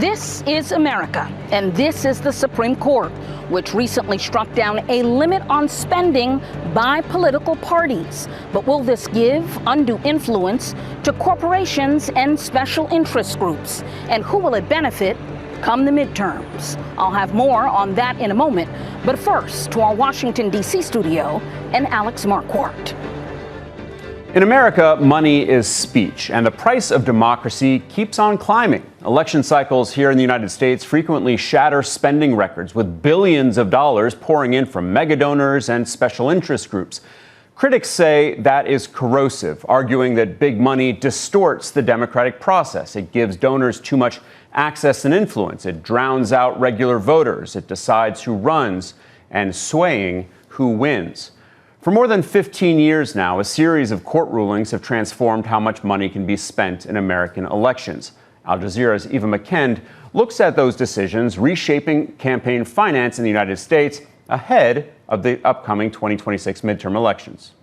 This is America, and this is the Supreme Court, which recently struck down a limit on spending by political parties. But will this give undue influence to corporations and special interest groups? And who will it benefit come the midterms? I'll have more on that in a moment. But first, to our Washington, D.C. studio and Alex Marquardt. In America, money is speech, and the price of democracy keeps on climbing. Election cycles here in the United States frequently shatter spending records, with billions of dollars pouring in from mega donors and special interest groups. Critics say that is corrosive, arguing that big money distorts the democratic process. It gives donors too much access and influence. It drowns out regular voters. It decides who runs and swaying who wins. For more than 15 years now, a series of court rulings have transformed how much money can be spent in American elections. Al Jazeera's Eva McKend looks at those decisions, reshaping campaign finance in the United States ahead of the upcoming 2026 midterm elections.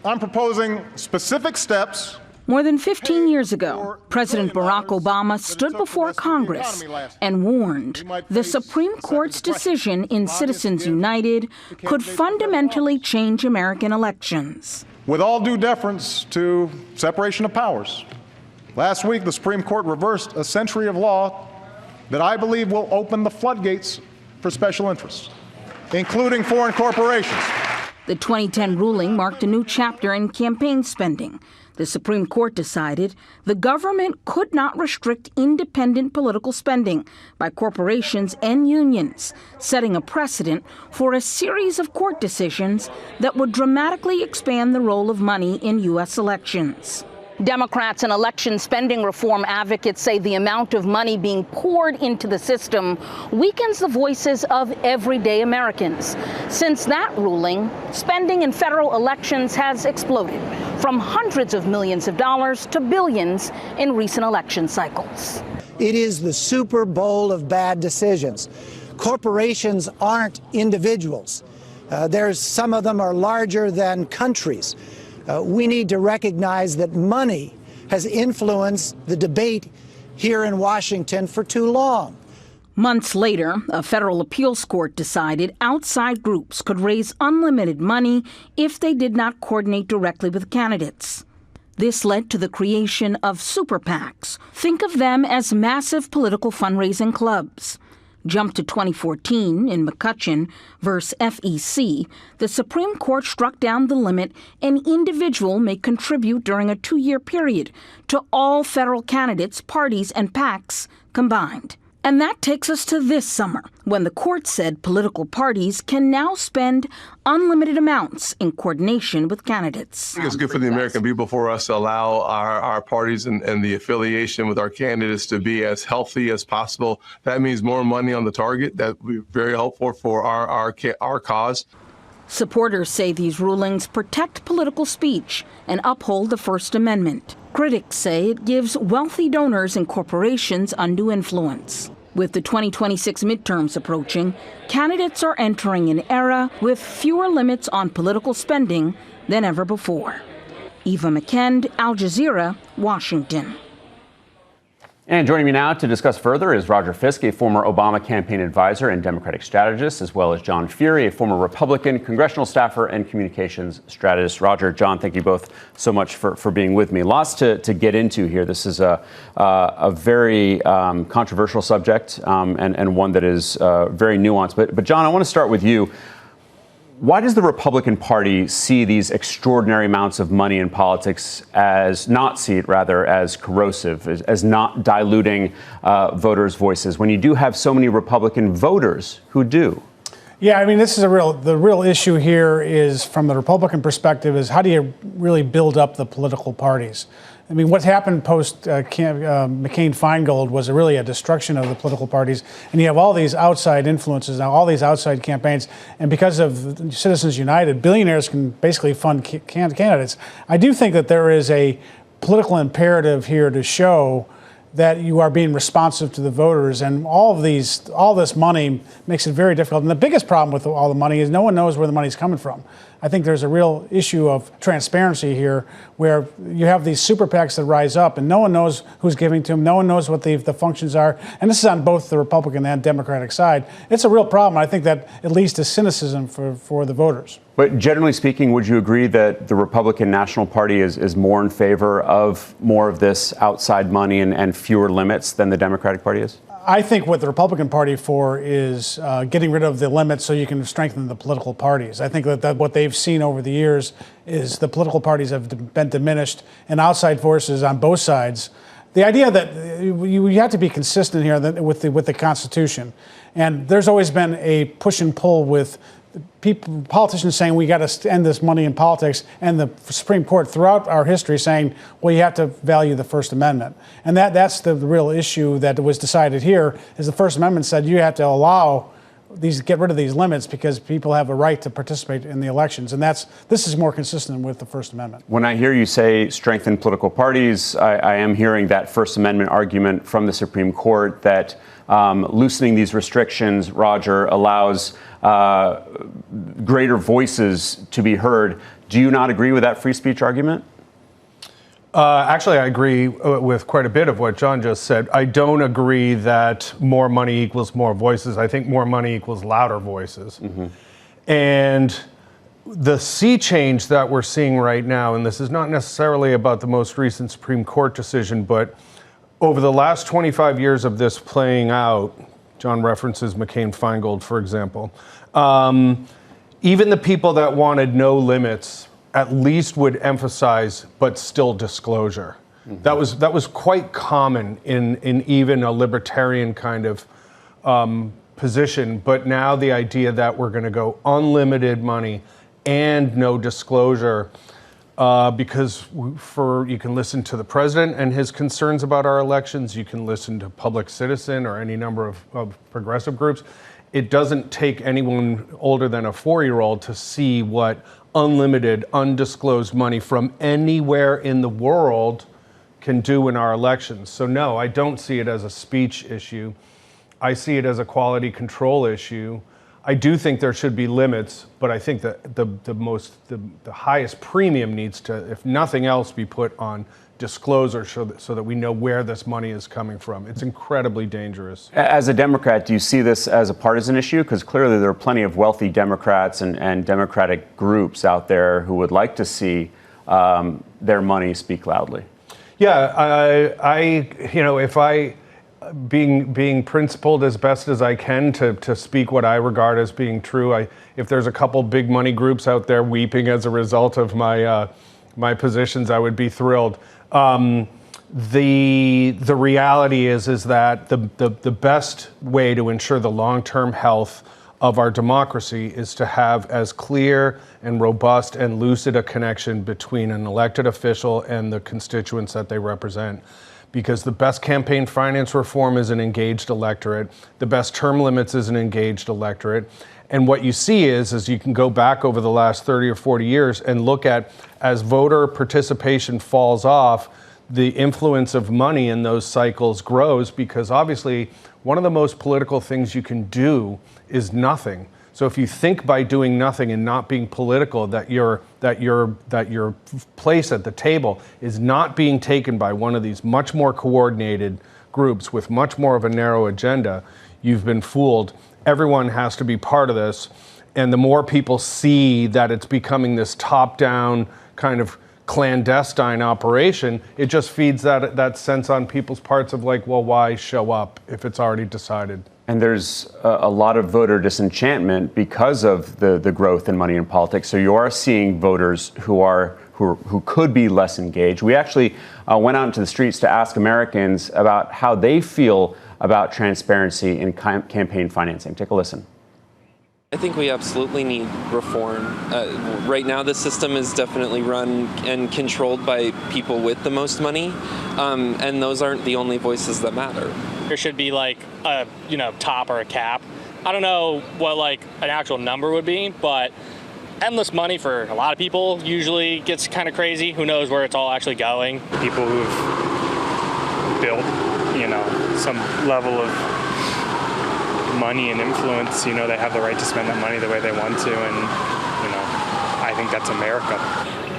I'm proposing specific steps. More than 15 years ago, President Barack Obama stood before Congress and warned the Supreme Court's decision in Citizens United could fundamentally change American elections. With all due deference to separation of powers, last week the Supreme Court reversed a century of law that I believe will open the floodgates for special interests, including foreign corporations. The 2010 ruling marked a new chapter in campaign spending. The Supreme Court decided the government could not restrict independent political spending by corporations and unions, setting a precedent for a series of court decisions that would dramatically expand the role of money in U.S. elections. Democrats and election spending reform advocates say the amount of money being poured into the system weakens the voices of everyday Americans. Since that ruling, spending in federal elections has exploded, from hundreds of millions of dollars to billions in recent election cycles. It is the Super Bowl of bad decisions. Corporations aren't individuals. Some of them are larger than countries. We need to recognize that money has influenced the debate here in Washington for too long. Months later, a federal appeals court decided outside groups could raise unlimited money if they did not coordinate directly with candidates. This led to the creation of super PACs. Think of them as massive political fundraising clubs. Jump to 2014 in McCutcheon versus FEC, the Supreme Court struck down the limit an individual may contribute during a 2-year period to all federal candidates, parties, and PACs combined. And that takes us to this summer, when the court said political parties can now spend unlimited amounts in coordination with candidates. I think it's good for the American people for us to allow our parties and the affiliation with our candidates to be as healthy as possible. That means more money on the target. That would be very helpful for our cause. Supporters say these rulings protect political speech and uphold the First Amendment. Critics say it gives wealthy donors and corporations undue influence. With the 2026 midterms approaching, candidates are entering an era with fewer limits on political spending than ever before. Eva McKend, Al Jazeera, Washington. And joining me now to discuss further is Roger Fisk, a former Obama campaign advisor and Democratic strategist, as well as John Fury, a former Republican congressional staffer and communications strategist. Roger, John, thank you both so much for being with me. Lots to get into here. This is a very controversial subject and one that is very nuanced. But John, I want to start with you. Why does the Republican Party see these extraordinary amounts of money in politics as corrosive, as not diluting voters' voices, when you do have so many Republican voters who do? Yeah, I mean, this is the real issue here is, from the Republican perspective, is how do you really build up the political parties? I mean, what happened post McCain-Feingold was really a destruction of the political parties. And you have all these outside influences now, all these outside campaigns. And because of Citizens United, billionaires can basically fund candidates. I do think that there is a political imperative here to show that you are being responsive to the voters, and all this money makes it very difficult. And the biggest problem with all the money is no one knows where the money's coming from. I think there's a real issue of transparency here, where you have these super PACs that rise up and no one knows who's giving to them, no one knows what the functions are, and this is on both the Republican and Democratic side. It's a real problem. I think that at least is cynicism for the voters. But generally speaking, would you agree that the Republican National Party is more in favor of more of this outside money and fewer limits than the Democratic Party is? I think what the Republican Party for is getting rid of the limits so you can strengthen the political parties. I think that what they've seen over the years is the political parties have been diminished and outside forces on both sides. The idea that you have to be consistent here with the Constitution, and there's always been a push and pull with politicians saying we got to end this money in politics, and the Supreme Court throughout our history saying, well, you have to value the First Amendment. And that's the real issue that was decided here, is the First Amendment said you have to allow get rid of these limits because people have a right to participate in the elections. And this is more consistent with the First Amendment. When I hear you say strengthen political parties, I am hearing that First Amendment argument from the Supreme Court that loosening these restrictions, Roger, allows greater voices to be heard. Do you not agree with that free speech argument? Actually, I agree with quite a bit of what John just said. I don't agree that more money equals more voices. I think more money equals louder voices. Mm-hmm. And the sea change that we're seeing right now, and this is not necessarily about the most recent Supreme Court decision, but over the last 25 years of this playing out, John references McCain-Feingold, for example, even the people that wanted no limits at least would emphasize, but still disclosure. Mm-hmm. That was quite common in even a libertarian kind of position. But now the idea that we're going to go unlimited money and no disclosure, because you can listen to the president and his concerns about our elections, you can listen to Public Citizen or any number of progressive groups. It doesn't take anyone older than a 4-year-old to see what unlimited, undisclosed money from anywhere in the world can do in our elections. So no, I don't see it as a speech issue. I see it as a quality control issue. I do think there should be limits, but I think that the highest premium needs to, if nothing else, be put on disclosure so that we know where this money is coming from. It's incredibly dangerous. As a Democrat, do you see this as a partisan issue? Because clearly there are plenty of wealthy Democrats and Democratic groups out there who would like to see their money speak loudly. Yeah, if I being principled as best as I can to speak what I regard as being true, if there's a couple big money groups out there weeping as a result of my positions, I would be thrilled. The reality is that the best way to ensure the long-term health of our democracy is to have as clear and robust and lucid a connection between an elected official and the constituents that they represent. Because the best campaign finance reform is an engaged electorate. The best term limits is an engaged electorate. And what you see is you can go back over the last 30 or 40 years and look at, as voter participation falls off, the influence of money in those cycles grows, because obviously one of the most political things you can do is nothing. So if you think by doing nothing and not being political that your place at the table is not being taken by one of these much more coordinated groups with much more of a narrow agenda, you've been fooled. Everyone has to be part of this. And the more people see that it's becoming this top-down kind of clandestine operation, it just feeds that sense on people's parts of like, well, why show up if it's already decided? And there's a lot of voter disenchantment because of the growth in money in politics. So you are seeing voters who could be less engaged. We actually went out into the streets to ask Americans about how they feel about transparency in campaign financing. Take a listen. I think we absolutely need reform. Right now, the system is definitely run and controlled by people with the most money, and those aren't the only voices that matter. There should be like a top or a cap. I don't know what like an actual number would be, but endless money for a lot of people usually gets kind of crazy. Who knows where it's all actually going? People who've built, some level of money and influence, they have the right to spend that money the way they want to, and, I think that's America.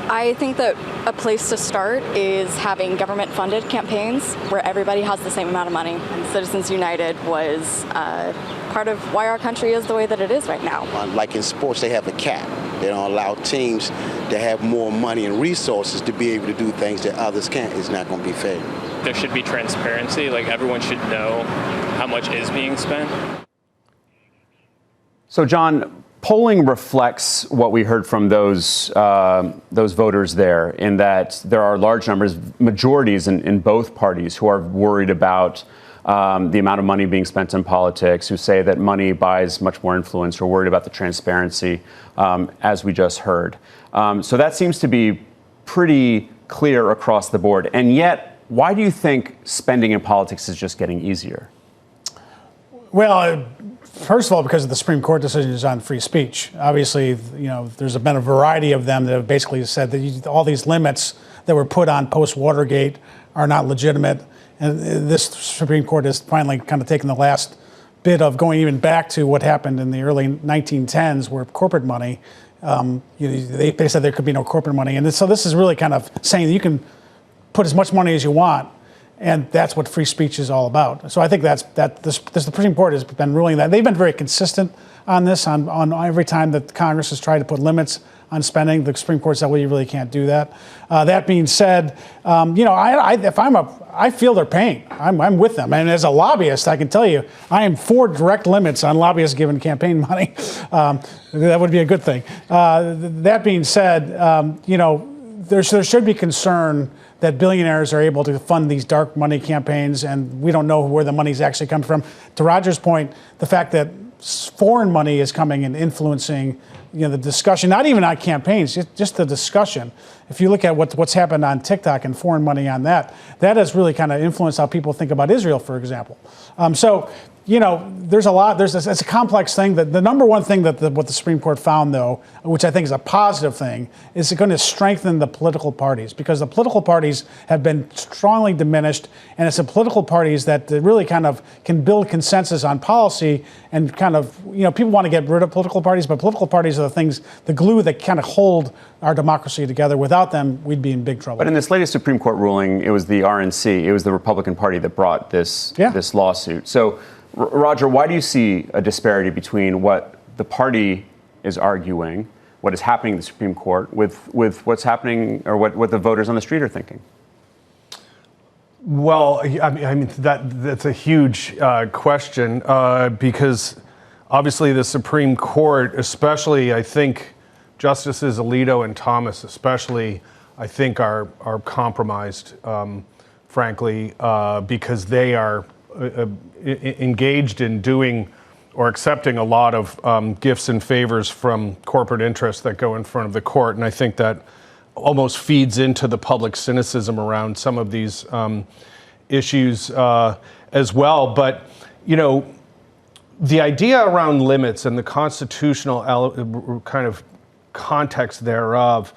I think that a place to start is having government-funded campaigns where everybody has the same amount of money. And Citizens United was part of why our country is the way that it is right now. Like in sports, they have a cap. They don't allow teams to have more money and resources to be able to do things that others can't. It's not going to be fair. There should be transparency. Like, everyone should know how much is being spent. So, John, polling reflects what we heard from those voters there, in that there are large numbers, majorities in both parties, who are worried about the amount of money being spent in politics, who say that money buys much more influence, who are worried about the transparency, as we just heard. So that seems to be pretty clear across the board. And yet, why do you think spending in politics is just getting easier? Well, first of all, because of the Supreme Court decisions on free speech. Obviously, there's been a variety of them that have basically said that all these limits that were put on post-Watergate are not legitimate. And this Supreme Court has finally kind of taken the last bit of going even back to what happened in the early 1910s, where corporate money, they said there could be no corporate money. And so this is really kind of saying that you can put as much money as you want. And that's what free speech is all about. So I think the Supreme Court has been ruling that. They've been very consistent on this, on every time that Congress has tried to put limits on spending. The Supreme Court said, well, you really can't do that. That being said, I feel their pain. I'm with them. And as a lobbyist, I can tell you, I am for direct limits on lobbyists given campaign money. That would be a good thing. That being said, there should be concern that billionaires are able to fund these dark money campaigns, and we don't know where the money's actually come from. To Roger's point, the fact that foreign money is coming and influencing the discussion, not even on campaigns, just the discussion. If you look at what's happened on TikTok and foreign money on that has really kind of influenced how people think about Israel, for example. There's a lot. It's a complex thing. The number one thing that what the Supreme Court found, though, which I think is a positive thing, is going to strengthen the political parties, because the political parties have been strongly diminished, and it's the political parties that really kind of can build consensus on policy, and kind of, people want to get rid of political parties, but political parties are the glue that kind of hold our democracy together. Without them, we'd be in big trouble. But in this latest Supreme Court ruling, it was the RNC, it was the Republican Party that brought this lawsuit. So, Roger, why do you see a disparity between what the party is arguing, what is happening in the Supreme Court, with what's happening, or what the voters on the street are thinking? Well, I mean that's a huge question, because obviously the Supreme Court, especially, I think Justices Alito and Thomas especially, I think are compromised, frankly, because they are engaged in doing or accepting a lot of gifts and favors from corporate interests that go in front of the court. And I think that almost feeds into the public cynicism around some of these issues as well. But, the idea around limits and the constitutional kind of context thereof,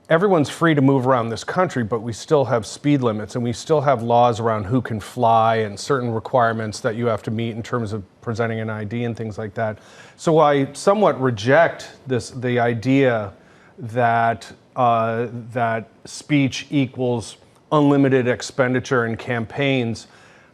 everyone's free to move around this country, but we still have speed limits, and we still have laws around who can fly and certain requirements that you have to meet in terms of presenting an ID and things like that. So I somewhat reject the idea that that speech equals unlimited expenditure in campaigns,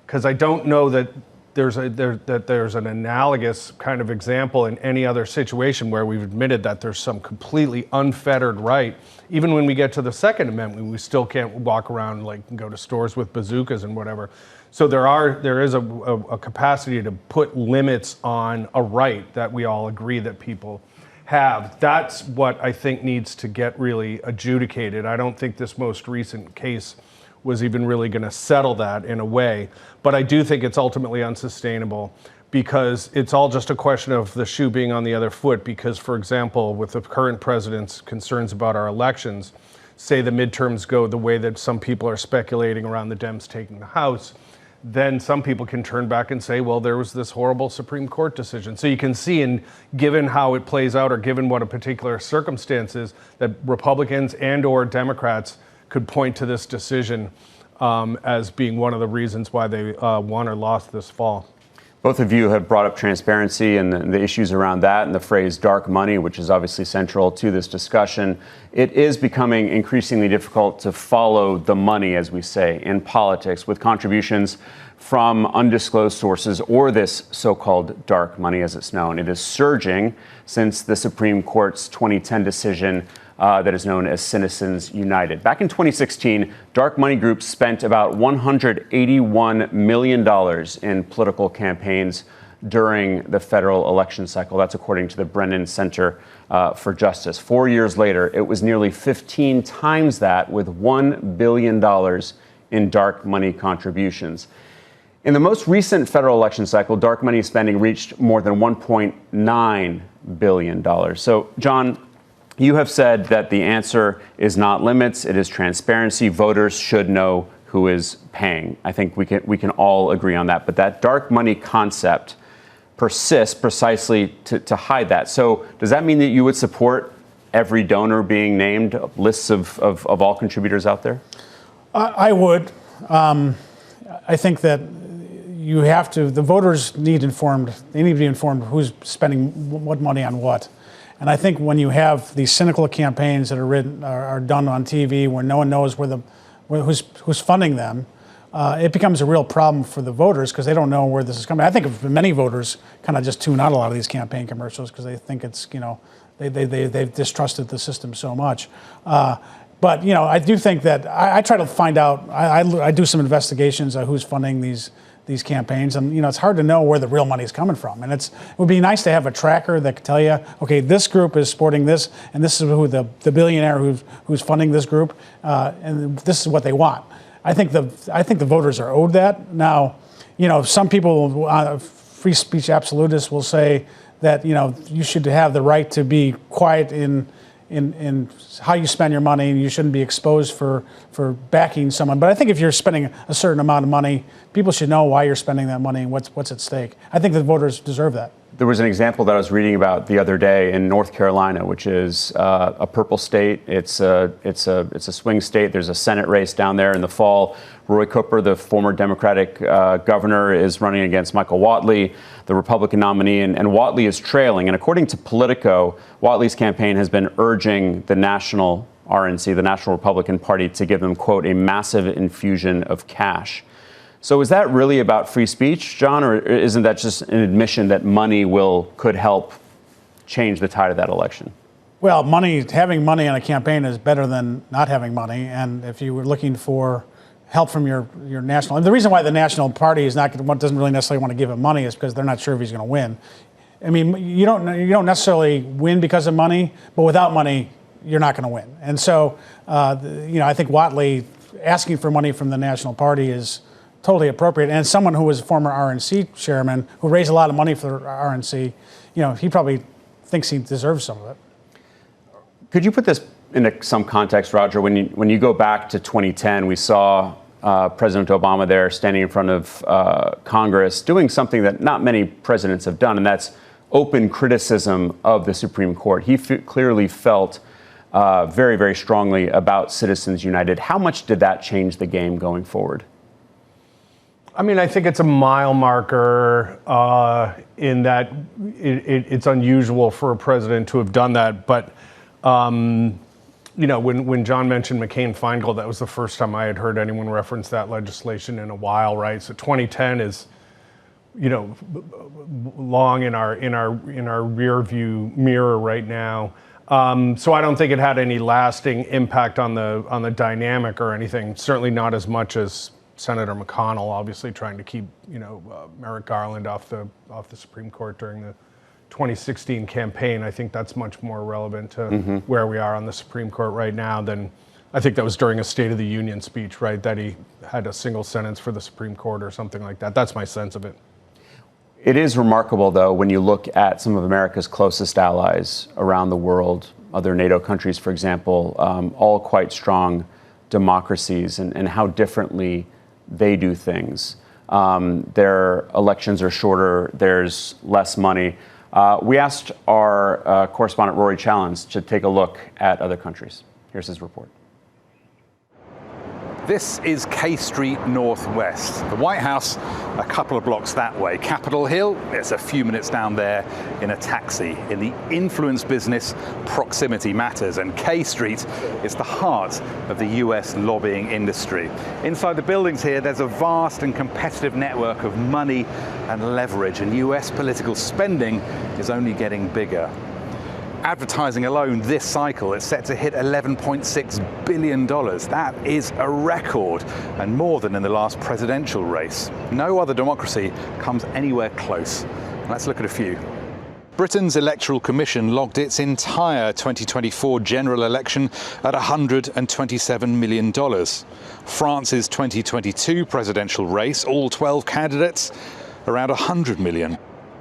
because I don't know that there's an analogous kind of example in any other situation where we've admitted that there's some completely unfettered right. Even when we get to the Second Amendment, we still can't walk around and go to stores with bazookas and whatever. So there is a capacity to put limits on a right that we all agree that people have. That's what I think needs to get really adjudicated. I don't think this most recent case was even really going to settle that in a way. But I do think it's ultimately unsustainable, because it's all just a question of the shoe being on the other foot. Because, for example, with the current president's concerns about our elections, say the midterms go the way that some people are speculating around the Dems taking the House, then some people can turn back and say, well, there was this horrible Supreme Court decision. So you can see, and given how it plays out, or given what a particular circumstance is, that Republicans and or Democrats could point to this decision as being one of the reasons why they won or lost this fall. Both of you have brought up transparency and the issues around that and the phrase dark money, which is obviously central to this discussion. It is becoming increasingly difficult to follow the money, as we say, in politics, with contributions from undisclosed sources or this so-called dark money, as it's known. It is surging since the Supreme Court's 2010 decision that is known as Citizens United. Back in 2016, dark money groups spent about $181 million in political campaigns during the federal election cycle. That's according to the Brennan Center for Justice. 4 years later, it was nearly 15 times that, with $1 billion in dark money contributions. In the most recent federal election cycle, dark money spending reached more than $1.9 billion. So, John, you have said that the answer is not limits, it is transparency. Voters should know who is paying. I think we can all agree on that. But that dark money concept persists precisely to hide that. So does that mean that you would support every donor being named, lists of all contributors out there? I would. I think that you have to, the voters need informed, they need to be informed who's spending what money on what. And I think when you have these cynical campaigns that are done on TV where no one knows who's funding them, it becomes a real problem for the voters because they don't know where this is coming. I think many voters kind of just tune out a lot of these campaign commercials because they think it's, they've distrusted the system so much. But, I do think that I try to find out, I do some investigations on who's funding these campaigns, and it's hard to know where the real money is coming from. And it would be nice to have a tracker that could tell you, okay, this group is supporting this, and this is who the billionaire who's funding this group, and this is what they want. I think the voters are owed that. Now, some people, free speech absolutists, will say that you should have the right to be quiet in how you spend your money, and you shouldn't be exposed for backing someone. But I think if you're spending a certain amount of money, people should know why you're spending that money and what's at stake. I think the voters deserve that. There was an example that I was reading about the other day in North Carolina, which is a purple state. It's a swing state. There's a Senate race down there in the fall. Roy Cooper, the former Democratic governor, is running against Michael Whatley, the Republican nominee, and Whatley is trailing. And according to Politico, Whatley's campaign has been urging the national RNC, the National Republican Party, to give them, quote, a massive infusion of cash. So is that really about free speech, John, or isn't that just an admission that money could help change the tide of that election? Well, having money in a campaign is better than not having money. And if you were looking for help from your national, and the reason why the national party doesn't really necessarily want to give him money is because they're not sure if he's going to win. I mean, you don't necessarily win because of money, but without money, you're not going to win. And so, I think Whatley asking for money from the national party is totally appropriate. And someone who was a former RNC chairman who raised a lot of money for RNC, he probably thinks he deserves some of it. Could you put this into some context, Roger? When you go back to 2010, we saw President Obama there standing in front of Congress doing something that not many presidents have done, and that's open criticism of the Supreme Court. He clearly felt very, very strongly about Citizens United. How much did that change the game going forward? I mean, I think it's a mile marker in that it's unusual for a president to have done that. But, when John mentioned McCain-Feingold, that was the first time I had heard anyone reference that legislation in a while, right? So 2010 is, long in our rear view mirror right now. So I don't think it had any lasting impact on the dynamic or anything. Certainly not as much as Senator McConnell, obviously trying to keep Merrick Garland off the Supreme Court during the 2016 campaign. I think that's much more relevant to where we are on the Supreme Court right now than I think that was during a State of the Union speech, right? That he had a single sentence for the Supreme Court or something like that. That's my sense of it. It is remarkable, though, when you look at some of America's closest allies around the world, other NATO countries, for example, all quite strong democracies, and how differently they do things. Their elections are shorter, there's less money. We asked our correspondent Rory Challens to take a look at other countries. Here's his report. This is K Street Northwest. The White House, a couple of blocks that way. Capitol Hill, it's a few minutes down there in a taxi. In the influence business, proximity matters, and K Street is the heart of the US lobbying industry. Inside the buildings here, there's a vast and competitive network of money and leverage, and US political spending is only getting bigger. Advertising alone this cycle is set to hit $11.6 billion. That is a record, and more than in the last presidential race. No other democracy comes anywhere close. Let's look at a few. Britain's Electoral Commission logged its entire 2024 general election at $127 million. France's 2022 presidential race, all 12 candidates, around $100 million.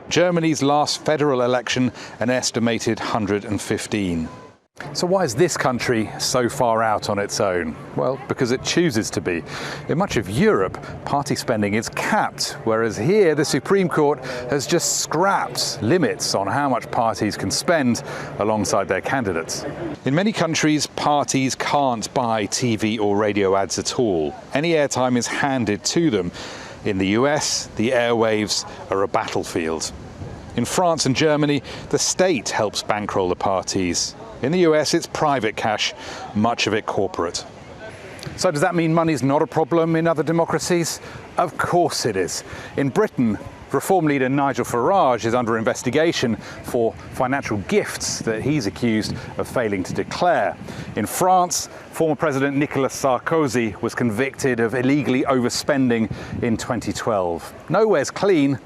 Germany's last federal election, an estimated 115. So why is this country so far out on its own? Well, because it chooses to be. In much of Europe, party spending is capped, whereas here the Supreme Court has just scrapped limits on how much parties can spend alongside their candidates. In many countries, parties can't buy TV or radio ads at all. Any airtime is handed to them. In the US, the airwaves are a battlefield. In France and Germany, the state helps bankroll the parties. In the US, it's private cash, much of it corporate. So does that mean money's not a problem in other democracies? Of course it is. In Britain, Reform leader Nigel Farage is under investigation for financial gifts that he's accused of failing to declare. In France, former President Nicolas Sarkozy was convicted of illegally overspending in 2012. Nowhere's clean,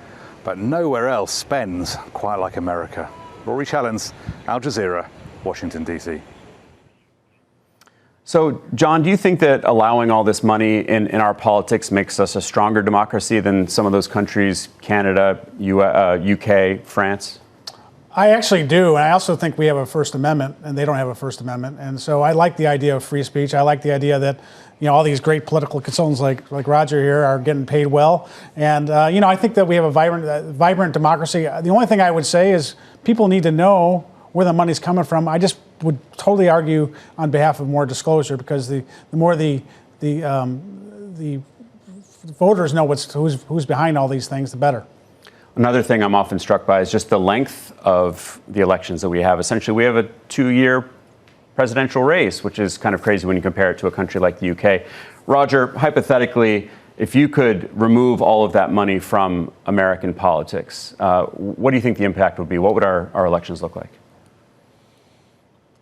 but nowhere else spends quite like America. Rory Challens, Al Jazeera, Washington, D.C. So, John, do you think that allowing all this money in our politics makes us a stronger democracy than some of those countries, Canada, UK, France? I actually do. And I also think we have a First Amendment, and they don't have a First Amendment. And so I like the idea of free speech. I like the idea that, all these great political consultants like Roger here are getting paid well. And, I think that we have a vibrant democracy. The only thing I would say is people need to know where the money's coming from. I just would totally argue on behalf of more disclosure, because the more the voters know who's behind all these things, the better. Another thing I'm often struck by is just the length of the elections that we have. Essentially, we have a 2-year presidential race, which is kind of crazy when you compare it to a country like the UK. Roger, hypothetically, if you could remove all of that money from American politics, what do you think the impact would be? What would our elections look like?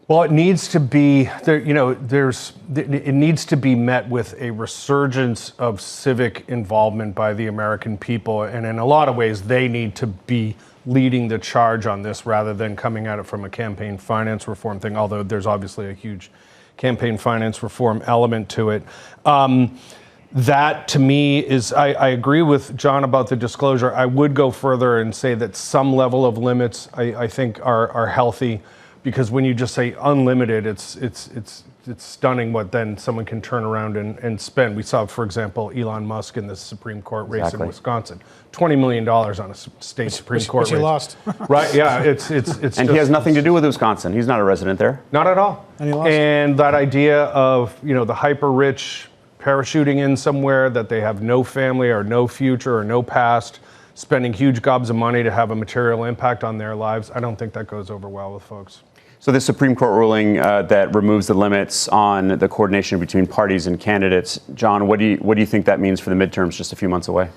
Well, it needs to be it needs to be met with a resurgence of civic involvement by the American people, and in a lot of ways, they need to be leading the charge on this rather than coming at it from a campaign finance reform thing. Although there's obviously a huge campaign finance reform element to it. That to me is, I agree with John about the disclosure. I would go further and say that some level of limits I think are healthy. Because when you just say unlimited, it's stunning what then someone can turn around and spend. We saw, for example, Elon Musk in the Supreme Court race in Wisconsin, $20 million on a state Supreme Court race. Which he lost. Right? Yeah. It's and he has nothing to do with Wisconsin. He's not a resident there. Not at all. And he lost. And that idea of the hyper rich parachuting in somewhere that they have no family or no future or no past, spending huge gobs of money to have a material impact on their lives. I don't think that goes over well with folks. So the Supreme Court ruling that removes the limits on the coordination between parties and candidates, John, what do you think that means for the midterms just a few months away?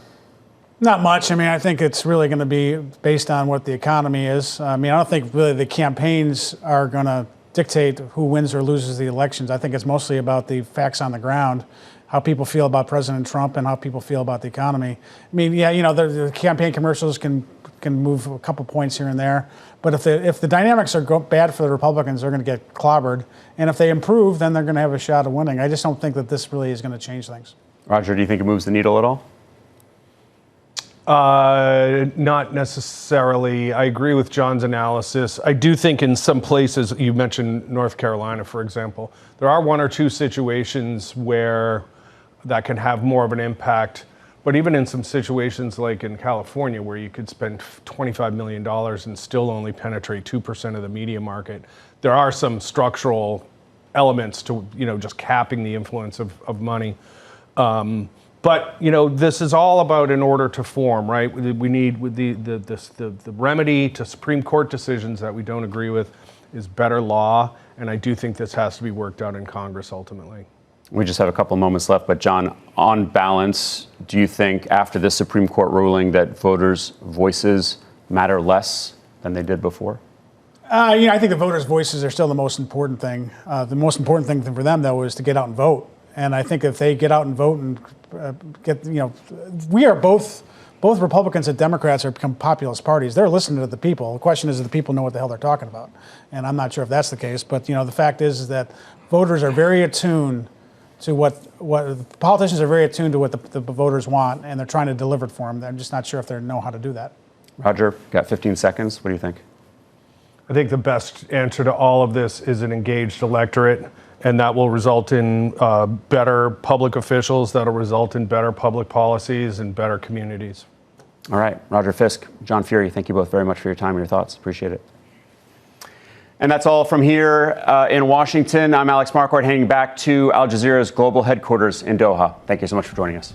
Not much. I mean, I think it's really going to be based on what the economy is. I mean, I don't think really the campaigns are going to dictate who wins or loses the elections. I think it's mostly about the facts on the ground, how people feel about President Trump and how people feel about the economy. I mean, yeah, the campaign commercials can move a couple points here and there. But if the dynamics are bad for the Republicans, they're going to get clobbered. And if they improve, then they're going to have a shot of winning. I just don't think that this really is going to change things. Roger, do you think it moves the needle at all? Not necessarily. I agree with John's analysis. I do think in some places, you mentioned North Carolina, for example, there are one or two situations where that can have more of an impact. But even in some situations like in California, where you could spend $25 million and still only penetrate 2% of the media market, there are some structural elements to, just capping the influence of money. But this is all about in order to form, right? We need the remedy to Supreme Court decisions that we don't agree with is better law, and I do think this has to be worked out in Congress ultimately. We just have a couple of moments left, but John, on balance, do you think after this Supreme Court ruling that voters' voices matter less than they did before? I think the voters' voices are still the most important thing. The most important thing for them, though, is to get out and vote. And I think if they get out and vote and we are both Republicans and Democrats are become populist parties. They're listening to the people. The question is, do the people know what the hell they're talking about? And I'm not sure if that's the case. But the fact is that voters are very attuned to what politicians are very attuned to what the voters want, and they're trying to deliver it for them. I'm just not sure if they know how to do that. Roger, got 15 seconds. What do you think? I think the best answer to all of this is an engaged electorate, and that will result in better public officials, that'll result in better public policies and better communities. All right, Roger Fisk, John Fury, thank you both very much for your time and your thoughts. Appreciate it. And that's all from here in Washington. I'm Alex Marquardt, heading back to Al Jazeera's global headquarters in Doha. Thank you so much for joining us.